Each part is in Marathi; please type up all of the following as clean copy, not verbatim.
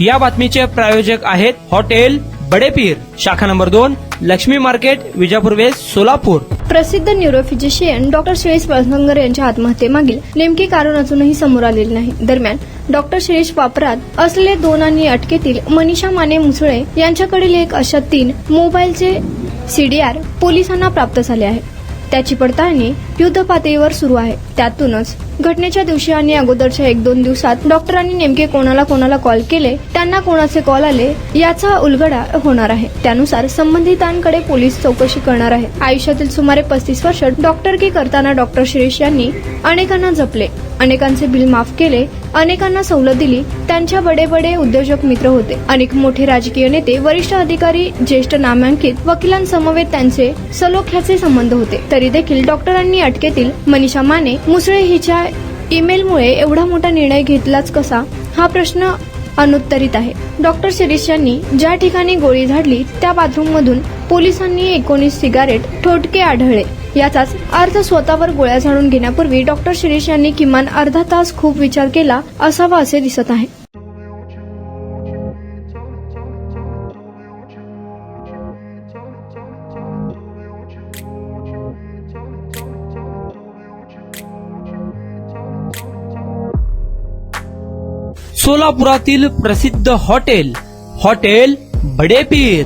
या बातमीचे प्रायोजक आहेत हॉटेल बडेपीर, शाखा number 2, Lakshmi market, Vijapur west, Solapur. प्रसिद्ध न्यूरोफिजिशियन डॉक्टर शिरीष पळसणकर यांच्या आत्महत्येमागील नेमके कारण अजूनही समोर आलेले नाही। दरम्यान डॉक्टर शिरीष वापरात असलेले 2 आणि अटकेतील मनीषा माने मुसळे यांच्याकडील एक अशा 3 मोबाईलचे CDR पोलिसांना प्राप्त झाले आहे। त्याची पडताळणी युद्ध पातळीवर सुरू आहे। त्यातूनच घटनेच्या दिवशी आणि अगोदरच्या 1-2 दिवसात डॉक्टरांनी नेमके कोणाला कॉल केले, त्यांना कोणाचे कॉल आले याचा उलगडा होणार आहे। त्यानुसार संबंधितांकडे पोलीस चौकशी करणार आहे। आयुष्यातील सुमारे 35 वर्ष डॉक्टरकी करताना डॉक्टर शिरीष यांनी अनेकांना जपले, अनेकांचे बिल माफ केले, अनेकांना सवलत दिली। त्यांच्या बडे उद्योजक मित्र होते। अनेक मोठे राजकीय नेते, वरिष्ठ अधिकारी, ज्येष्ठ नामांकित वकिलांसमवेत त्यांचे सलोख्याचे संबंध होते। तरी देखील डॉक्टरांनी अटकेतील मनीषा माने मुसळे हिच्या ईमेलमुळे एवढा मोठा निर्णय घेतलाच कसा, हा प्रश्न अनुत्तरित आहे। डॉक्टर शिरीष यांनी ज्या ठिकाणी गोळी झाडली त्या बाथरूम मधून पोलिसांनी 19 सिगारेट ठोटके आढळले। याचाच अर्थ स्वतःवर गोळ्या झाडून घेण्यापूर्वी डॉक्टर शिरीष यांनी किमान अर्धा तास खूप विचार केला असावा असे दिसत आहे। सोलापुरातील प्रसिद्ध हॉटेल बडेपीर।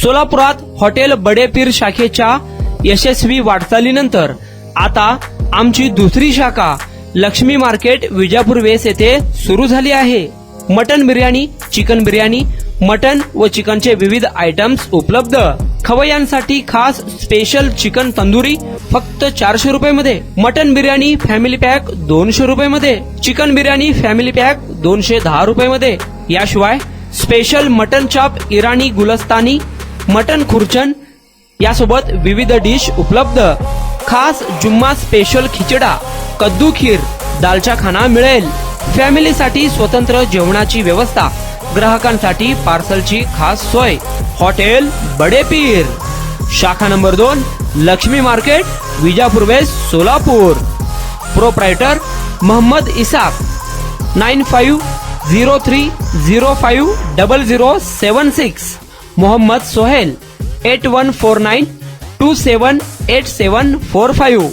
सोलापुरात हॉटेल बडेपीर शाखेच्या यशस्वी वाटचालीनंतर आता आमची दुसरी शाखा लक्ष्मी मार्केट, विजापूर वेस्ट येथे सुरू झाली आहे। Mutton biryani, chicken biryani, mutton व चिकनचे विविध आयटम्स उपलब्ध। खवय्यांसाठी खास स्पेशल चिकन तंदुरी फक्त 400 रुपये मध्ये, मटन बिर्याणी फॅमिली पॅक 200 रुपये मध्ये, चिकन बिर्याणी फॅमिली पॅक 210 रुपये मध्ये। याशिवाय स्पेशल मटन चाप, इराणी गुलस्तानी, मटन खुर्चन यासोबत विविध डिश उपलब्ध। खास जुम्मा स्पेशल खिचडा, कद्दू खीर, दालचा खाना मिळेल। फॅमिलीसाठी स्वतंत्र जेवणाची व्यवस्था, ग्राहकांसाठी पार्सलची खास सोय। हॉटेल बडेपीर, शाखा number 2, Lakshmi market, Vijapur west, Solapur. Proprietor Mohammed Ishaq, 9503050076। Mohammed Sohail, 8149278745।